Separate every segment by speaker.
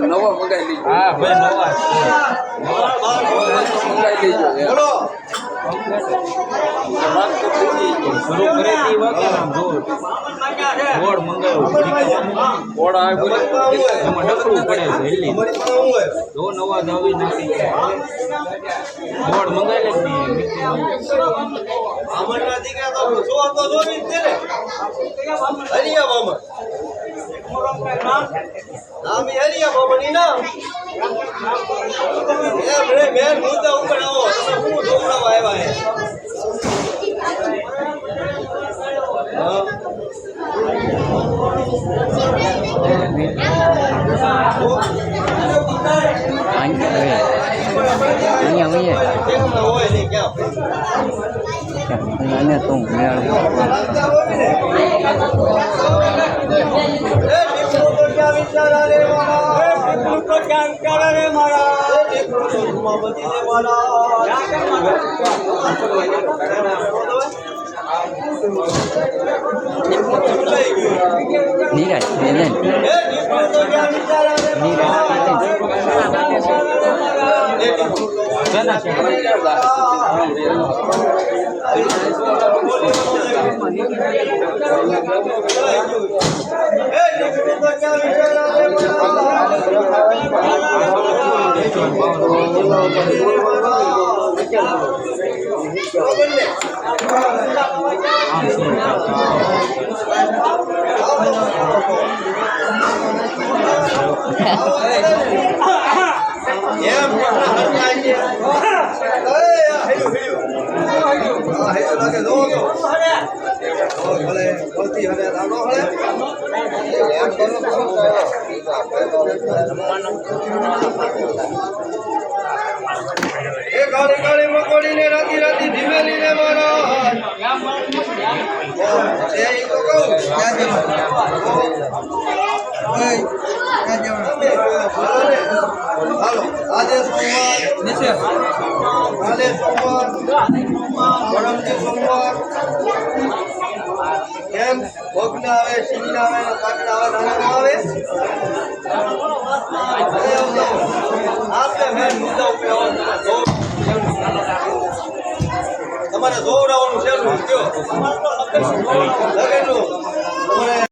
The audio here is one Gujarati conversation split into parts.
Speaker 1: નવા મગાઈ લીજો. હા ભાઈ નવા મગાઈ લીજો. નવા દાવી નાખી બોર્ડ મંગાવી
Speaker 2: મેન મુદ્દા ઉપર આવો તમે શું જોવડાવવા આવ્યા બેન ભોગના આવે સિંગના આવે ને પાટડા આવે નાના આવે આપણે મેન મુદ્દા ઉપર તમારે જોવડાવવાનું છે કયો લગેલું તમારે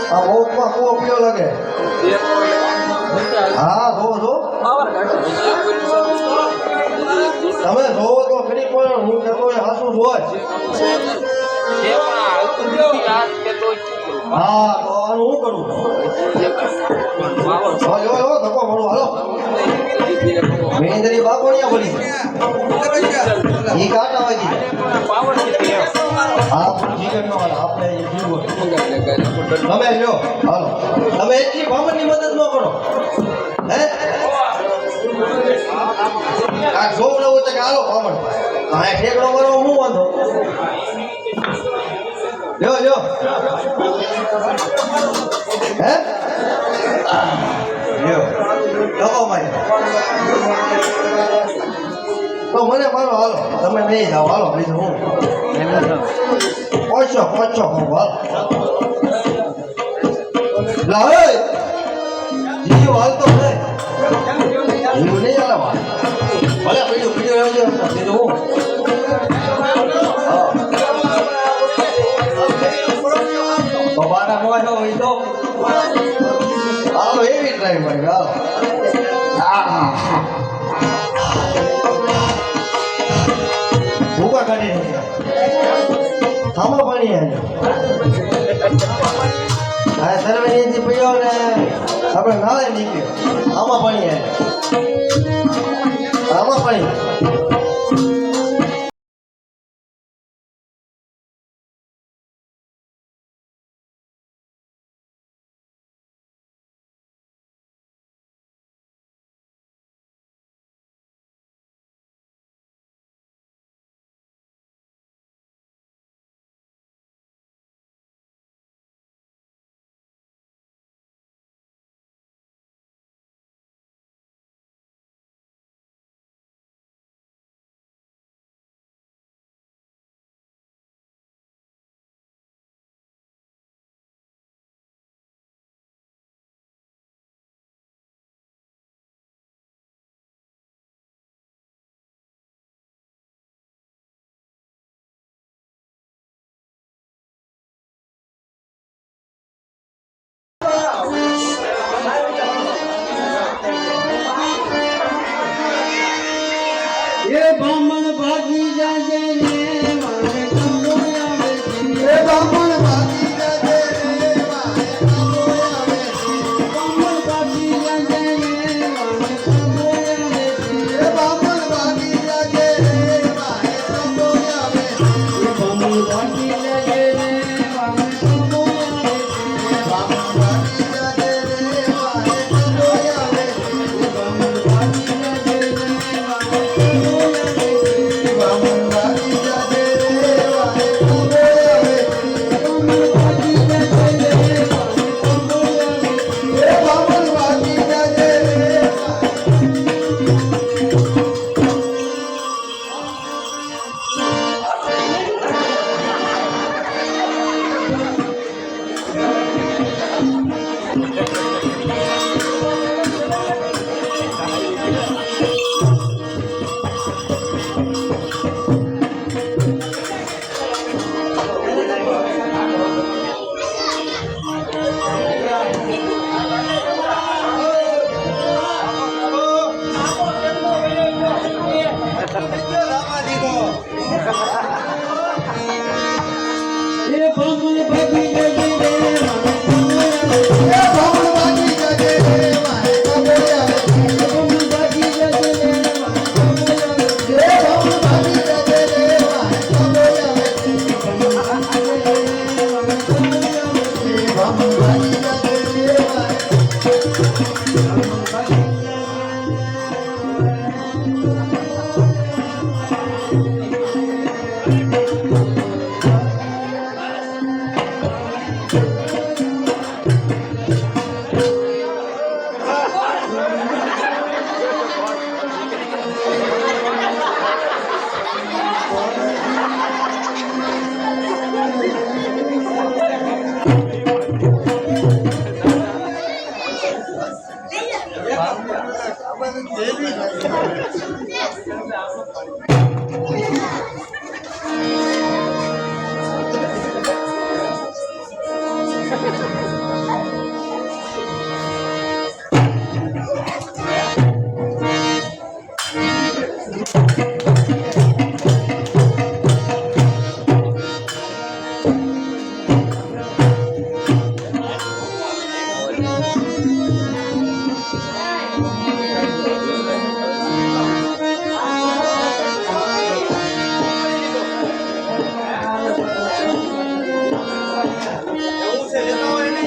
Speaker 2: આ બહુમાં કૂવો પીયો લાગે હા જો તમે જોવો તો ખરી પણ હું કહેતો હાસું જોય હા તો આનું શું કરું ધક્કો મારું હાલો મેંદરી બાપોડિયા બોલી ઈ કાટા વાગી હા જીગર નો આપણે જીવો તમે લ્યો હાલો તમે એટલી બામણની મદદ ન કરો હે આ જોવ નવું તો કે હાલો બામણ હા ઠેકડો કરો હું વાંધો લ્યો લ્યો હે લ્યો લોકો મારી તો મને મારો હાલો તમે નહીં જાઓ હાલો બીજું હું પોચો હાલ લાવે જીવ હાલતો નહીં જીવ નહીં હાલે ભલે પીડ્યું રહેજો બીજું હું તો બારા મોય હોય તો હાલો એવી ટ્રાય મારી હાલો ભૂકા કાઢી થામો પાણી હા સર્વેની પીડ્યો ને આપણે નાળે નીકળ્યો આમાં પાણી એવું છે લેતા હોય એને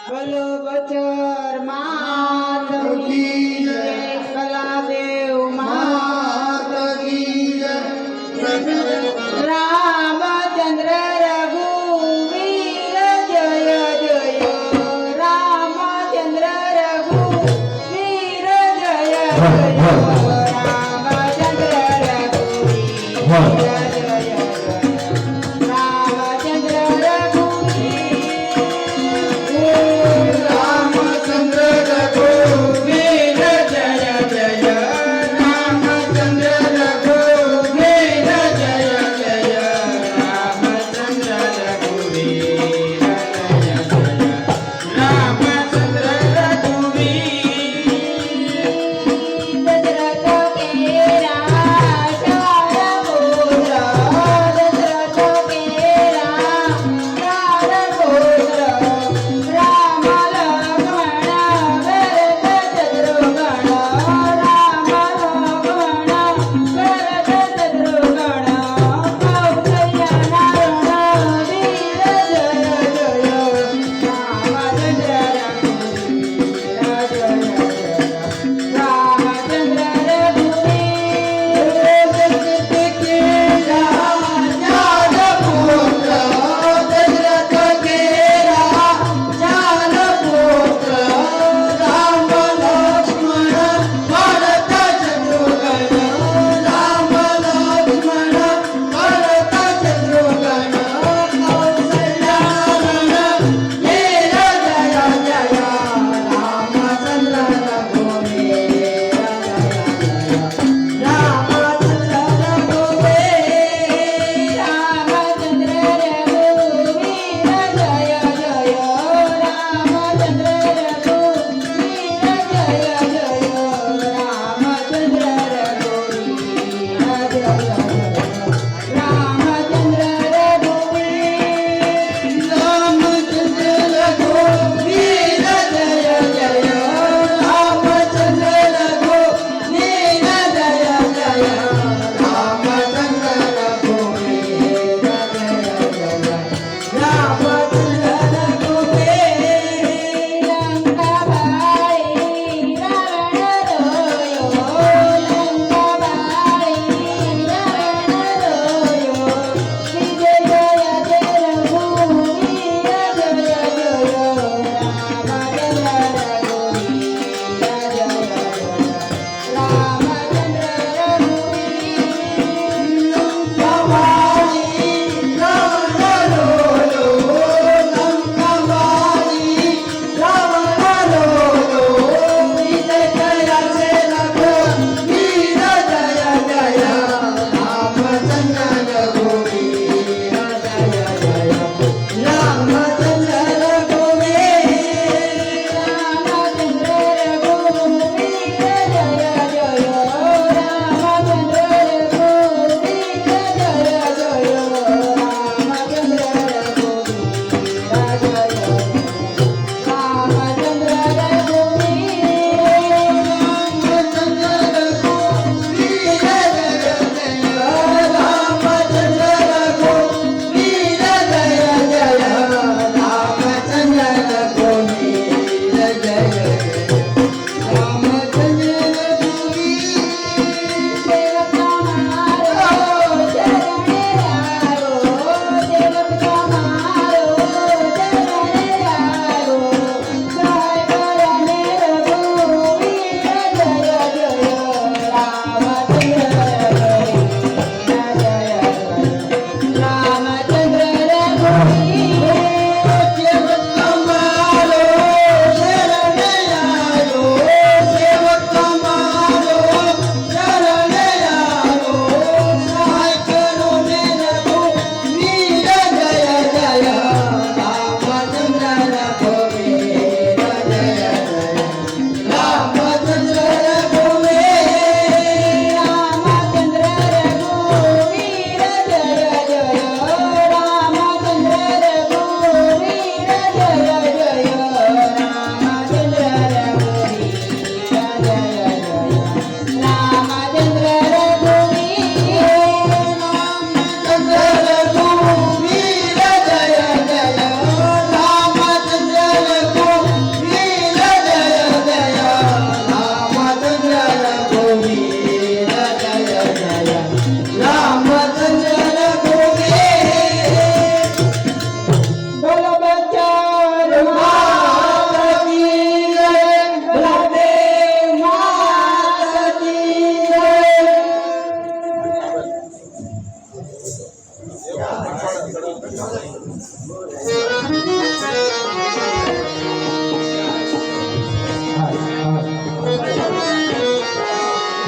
Speaker 3: બોલો બચર માત કી જય, કલાદેવ માત કી જય. રામચંદ્ર રઘુવીર જય જય, રામચંદ્ર રઘુવીર જય જય, રામચંદ્ર રઘુવીર જય જય, રામચંદ્ર રઘુવીર. રામચંદ્ર રઘુવીર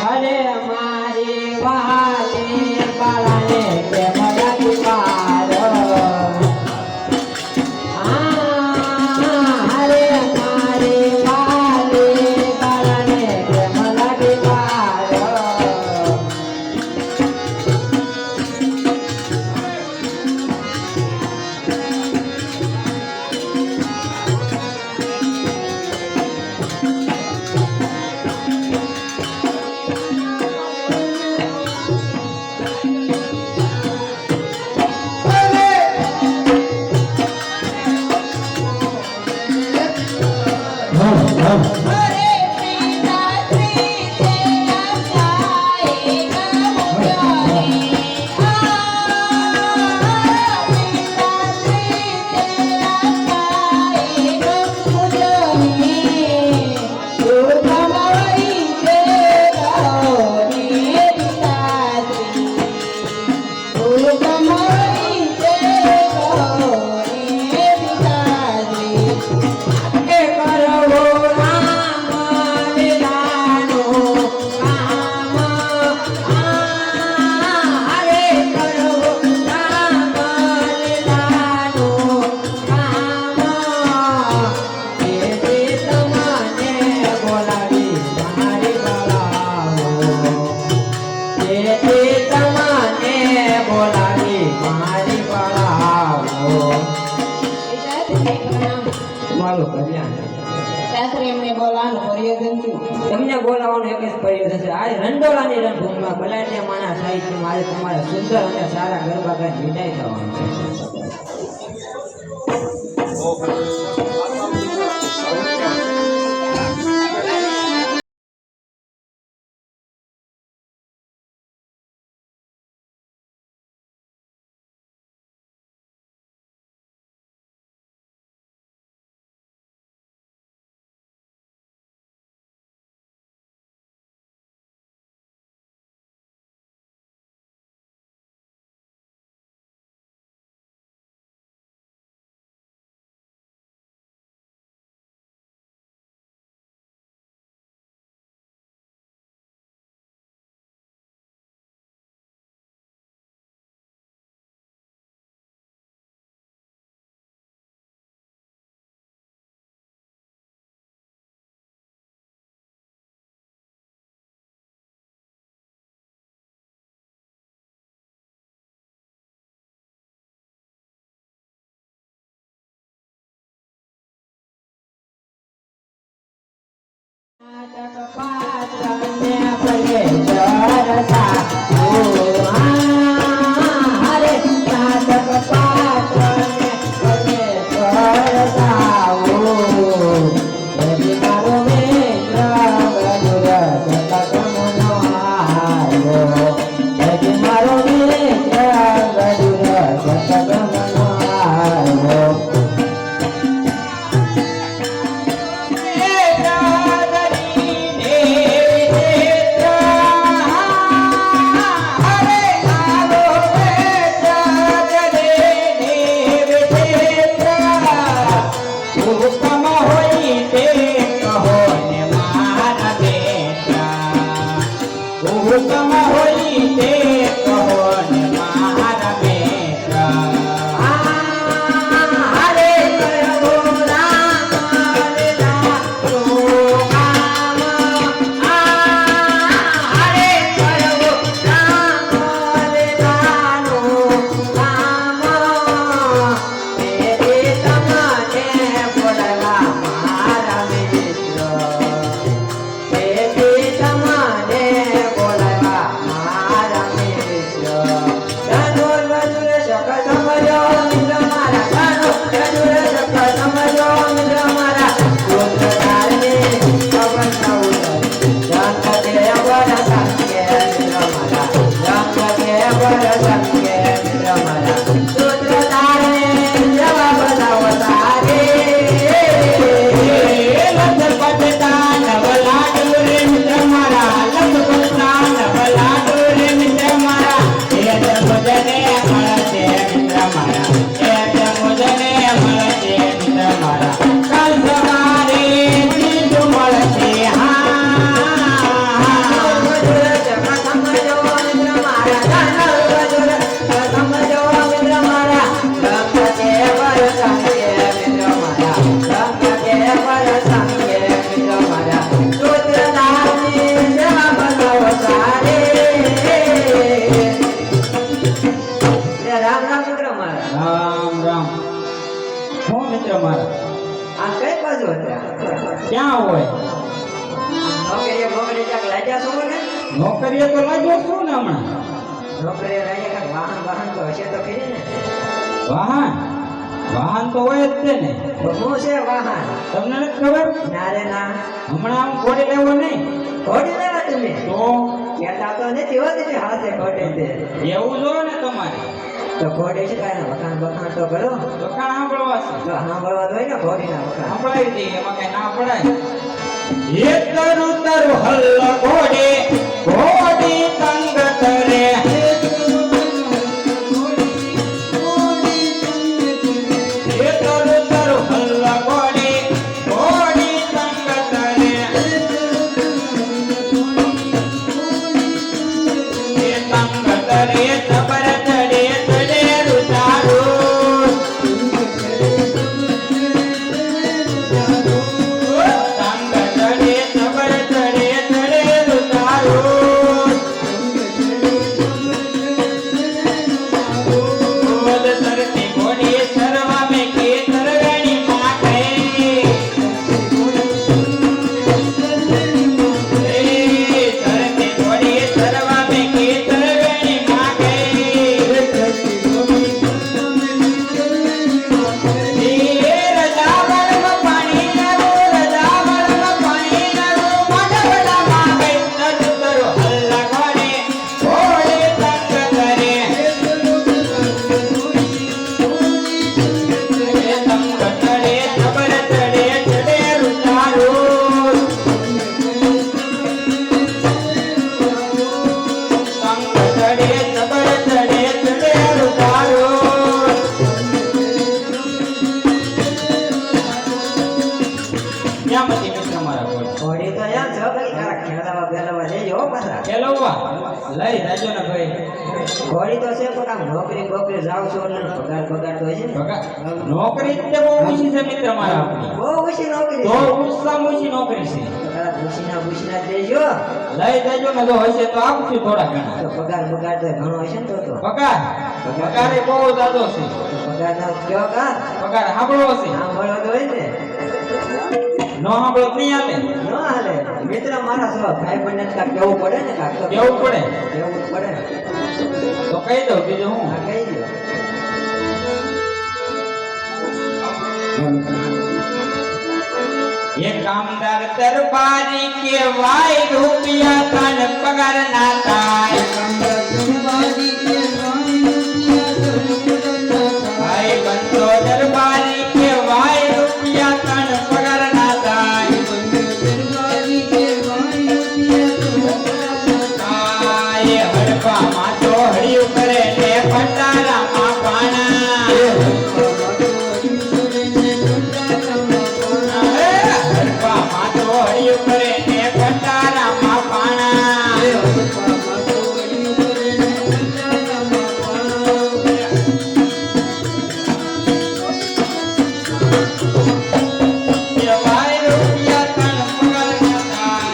Speaker 3: અરે મારી વાલી બાળાને કેમ લાગી મારો અરે મારી વાલી બાળાને કેમ લાગી મારો અરે પિતા શ્રી તે આશાએ ગમુજાની પિતા શ્રી તે આશાએ ગમુજાની ઉગમવાઈ તે ગૌરી પિતા શ્રી ઉગમવાઈ તે ગૌરી પિતા શ્રી એ કરવો રામ લીલાનો કામ અરે કરવો રામ લીલાનો કામ એ તમને બોલાવી મારી બળાવો એ તમને બોલાવી મારી બળાવો મારું કલ્યાણ
Speaker 4: સાસરે એમને બોલાવાનું પ્રયોજન શું?
Speaker 3: તમને બોલાવવાનું એક જ પ્રયોજન છે આ રંડોળાની રણભૂમિમાં બલાઢ્ય માના સાહિત્યમાં આજે તમારે સુંદર અને સારા ગરબા ગાઈ વિદાય થવાનું છે. નાટક પાત્રને પગે ચરતા હરે નાટક પાત્રને પગે ચરતા હરી મારો મિત્ર ગરુડ જગતમનો આવ્યો હરી મારો મિત્ર ગરુડ જગતમનો આવ્યો
Speaker 5: રામ રામ. હું મિત્ર મારા
Speaker 3: આ કઈ બાજુ હતા
Speaker 5: ક્યાં હોય?
Speaker 3: નોકરીએ ક્યાંક લાગ્યા છો ને
Speaker 5: નોકરીએ તો લાગ્યો છું ને હમણાં.
Speaker 3: નોકરીએ લાગ્યા કાંઈક વાહન તો હશે તો ખરી ને
Speaker 5: વાહન વાહન તો હોય જ છે ને.
Speaker 3: તો શું છે વાહન
Speaker 5: તમને નથી ખબર?
Speaker 3: ના રે ના
Speaker 5: હમણાં આમ ઘોડી લેવો નહીં
Speaker 3: ઘોડી લેવા તમે
Speaker 5: તો
Speaker 3: કહેતા તો નથી હોતી હાથે ઘોડે તે
Speaker 5: એવું જો ને તમારે
Speaker 3: તો ઘોડે છે કાંઈ વખાણ બખાણ તો કરો
Speaker 5: તો કાં સાંભળવા છે
Speaker 3: તો સાંભળવા તો હોય ને ઘોડીના વખાણ
Speaker 5: સંભળાવી દઈએ એમાં કઈ ના પડાય. એ તરુ તરુ હલ્લ ઘોડે ઘોડી તંગ તરે. એ તરુ તરુ હલ્લ ઘોડે ઘોડી તંગ તરે. એ તંગ તરે સબર ચડે ચડે રૂચારું.
Speaker 3: ઘોડી તો એમ છો ભાઈ તારા ખેલાવા બેલાવા જઈજો હો પાછા
Speaker 5: લઈ જાજો ને ભાઈ.
Speaker 3: ઘોડી તો છે પણ આમ નોકરી બોકરી જાવ છો એટલે પગાર તો હશે ને
Speaker 5: નોકરી તે બહુ ઓછી છે મિત્ર મારા આપણી.
Speaker 3: બહુ ઓછી નોકરી
Speaker 5: તો
Speaker 3: છે
Speaker 5: ઓછામાં ઓછી નોકરી છે.
Speaker 3: તારા ભૂસીના દેજો
Speaker 5: લઈ જાજો ને જો હશે તો આપશું થોડા ઘણા.
Speaker 3: તો પગાર તો ઘણો હશે ને તો
Speaker 5: પગાર પગારે બહુ જાજો છે.
Speaker 3: પગાર ના કયો કા
Speaker 5: પગાર સાંભળવો છે.
Speaker 3: સાંભળો તો હોય ને
Speaker 5: નો સાંભળો તો નહીં હાલે.
Speaker 3: ન હાલે મિત્ર મારા સવા ભાઈ બંને કાંક કેવું પડે ને કાંક તો
Speaker 5: કેવું પડે
Speaker 3: કેવું જ પડે
Speaker 5: તો કહી દઉં બીજું હું.
Speaker 3: હા કહી દો
Speaker 5: ये कामदार दरबारी के वाई रुपया तन पगार ना थाय. भाई बंदो दरबारी के वाई रुपया तन पगार ना थाय. आये हड़पा मातो हड़ियो करे ने भंडारा मा पाना. हड़ियो करे ने भंडारा मा पाना. ये भाई रुपया तन पगार ना थाय.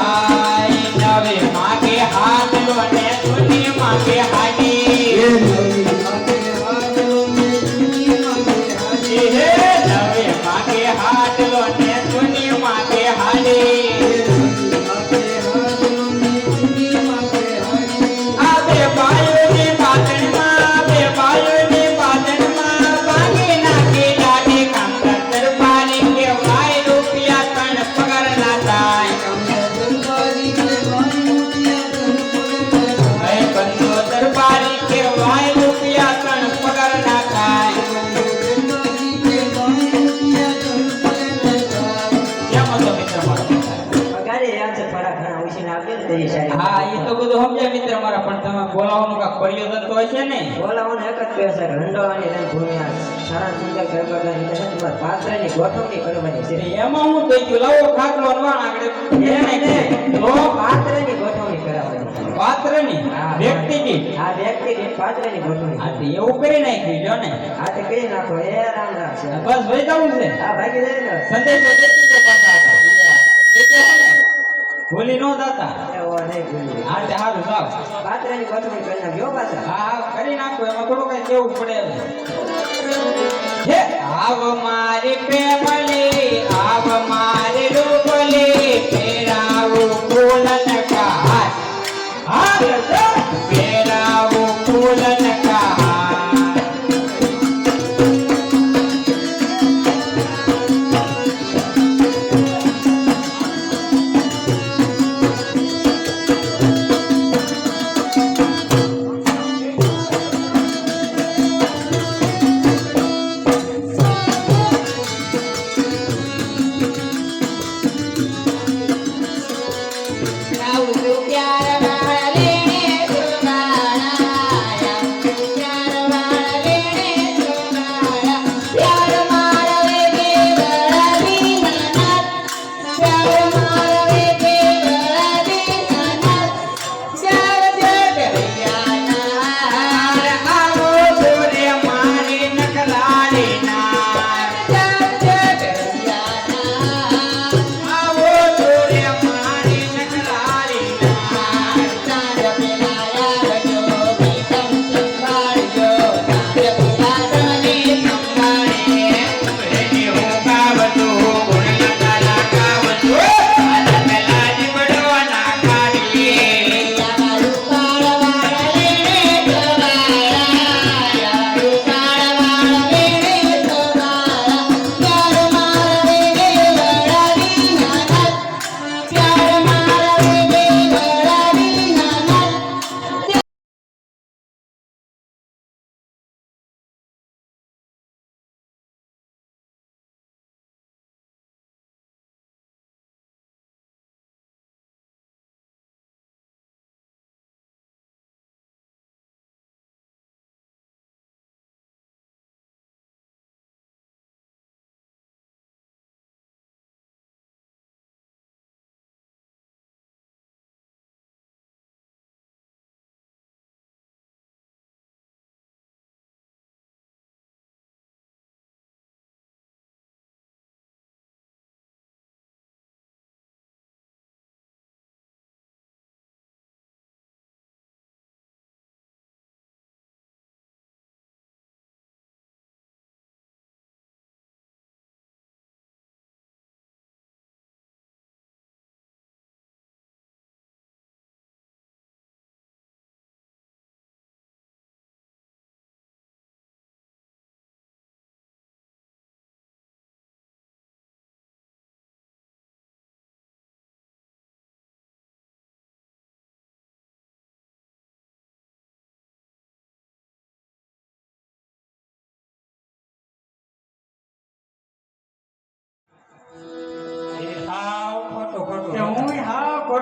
Speaker 5: आई नवे मागे हाथ लो ने सुनी मागे हाडी. हे नवे मागे हाथ लो ने सुनी मागे हाडी. आबे बायो ने बातन में बे बायो ने बातन में बागे नाके डाडे काम कर पानी के भाई रुपया तन पगार ना थाय. भाई बंदो दरबारी के भाई रुपया तन पगार ना थाय. क्या मतलब मित्र मारा?
Speaker 3: પગારે યાદ છે થોડા ઘણા ઉછીને આપજો ને તેરી સારી
Speaker 5: હા એ તો બધું સમજાય મિત્ર મારા પણ તમે બોલાવવાનું કાંક પરિયોજન તો હશે ને.
Speaker 3: બોલાવવાનો એક જ કહે છે રંડોવાની રંગભૂમિમાં સારા સુંદર ગરબા ગાઈને છે તમારે પાત્રની ગોઠવણી કરવાની છે
Speaker 5: એમાં હું થઈ ગયું લાવો ખાટલો નવાણ આગળ
Speaker 3: એને તો પાત્રની ગોઠવણી કરાવવાની છે.
Speaker 5: પાત્રની
Speaker 3: હા,
Speaker 5: વ્યક્તિ દીઠ.
Speaker 3: આ વ્યક્તિ દીઠ પાત્રની ગોઠવણી
Speaker 5: આ તો એવું કરી નાખ્યું જો ને.
Speaker 3: આ તે કહી નાખો એ રામ રામ છે
Speaker 5: બસ ભાઈ જવું છે.
Speaker 3: આ ભાગી જાય ને
Speaker 5: સંદેશો દેતી જો પાછા આગળ. દેતી હશે ને? ભૂલી ન જાતા
Speaker 3: એવો નહીં ભૂલી.
Speaker 5: હા તે હારું જાવ
Speaker 3: પાત્રની ગોઠવણી કરી નાખજો પાછા.
Speaker 5: હા કરી નાખો એમાં થોડું કઈ કેવું પડે હે આવ મારી પ્રેમલી આવ મારી રૂપલી ફેરાવું ફૂલન કાચ ફેરાવું ફૂલન કાચ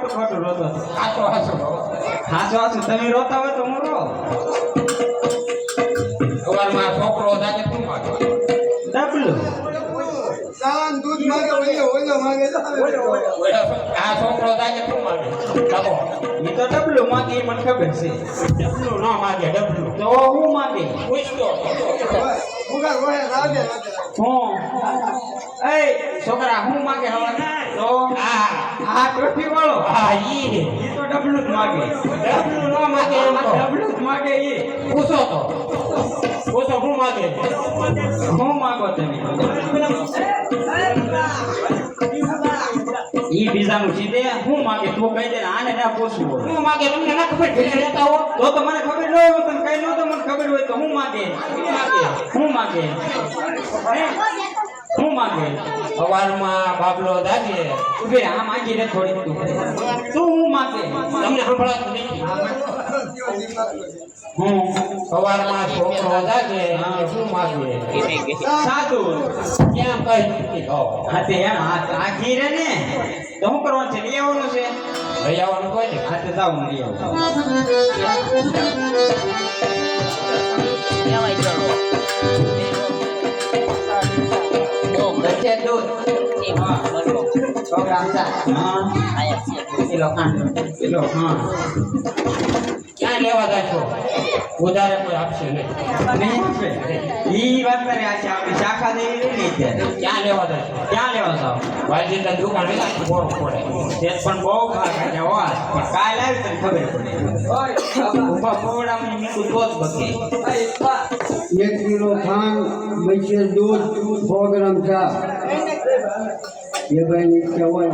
Speaker 5: ખોટું રોતો હાચો તમે રોતા હોય તો હું રો
Speaker 1: સવારમાં છોકરો જાગે શું માગે
Speaker 5: ડબલું
Speaker 2: દૂધ માંગે ઓલો માંગે
Speaker 1: આ છોકરો જાગે શું માગે ચાલો
Speaker 5: ઈ તો ડબલું માંગે ઈ મને ખબર છે
Speaker 1: ડબલું ન માગે ડબલું
Speaker 5: તો હું માંગે
Speaker 1: પૂછતો
Speaker 2: મુગા રોહે રાગે
Speaker 5: હું એ છોકરા હું માંગે હવા તો આ ટ્રોફી વાળો
Speaker 1: હા ઈ
Speaker 5: તો ડબલું જ માંગે
Speaker 1: ડબલું ન માગે એમ તો
Speaker 5: ડબલું જ માંગે ઈ
Speaker 1: પૂછો તો પૂછો શું માગે
Speaker 5: હું માંગો તમે ઈ બીજાનું સીધે હું માંગે તું કહી દે આને ના પૂછવું
Speaker 1: શું માગે તમને ના ખબર ભેગા રહેતા હો
Speaker 5: તો મને ખબર ન હોય તને કઈ ન તો મને ખબર હોય તો હું માંગે હું માંગે હું માંગે
Speaker 1: સવારમાં બાબલો જાગે
Speaker 5: ઉભી રહે, આ માંગી રે થોડી તું હું માંગે
Speaker 1: તમને સંભળાતું નથી
Speaker 5: હું
Speaker 1: સવારમાં છોકરો જાગે શું માગે
Speaker 5: સાધુ
Speaker 1: કેમ કઈ નથી કહો
Speaker 5: હા તે એમ આ ઘીરે ને તો શું કરવાનું છે લઈ આવવાનું છે
Speaker 1: લઈ આવવાનું કોઈ નહીં
Speaker 5: હા તે જાવ હું લઈ આવું વચ્ચે દૂધ 100 ગ્રામ ચા હા
Speaker 1: કિલો ખાંડ
Speaker 5: કિલો હા
Speaker 1: ક્યાં લેવા જાશો વધારે કોઈ આપશે નહીં
Speaker 5: નહીં આપે ઈ વાત કરે આ છે આપણી શાખા દેવી નહીં ત્યારે
Speaker 1: ક્યાં લેવા જાશો
Speaker 5: ક્યાં લેવા જાવ
Speaker 1: વાલજીના દુકાન વેલા મોડું પડે
Speaker 5: તે પણ બહુ ખાતા છે હોવા પણ કાલ આવી તને ખબર પડે ઉભા પોવડામાં મીઠું તો જ બકે
Speaker 6: 1 કિલો ખાંડ મૈસેર દૂધ 100 ગ્રામ ચા એ ભાઈ ની કહેવાય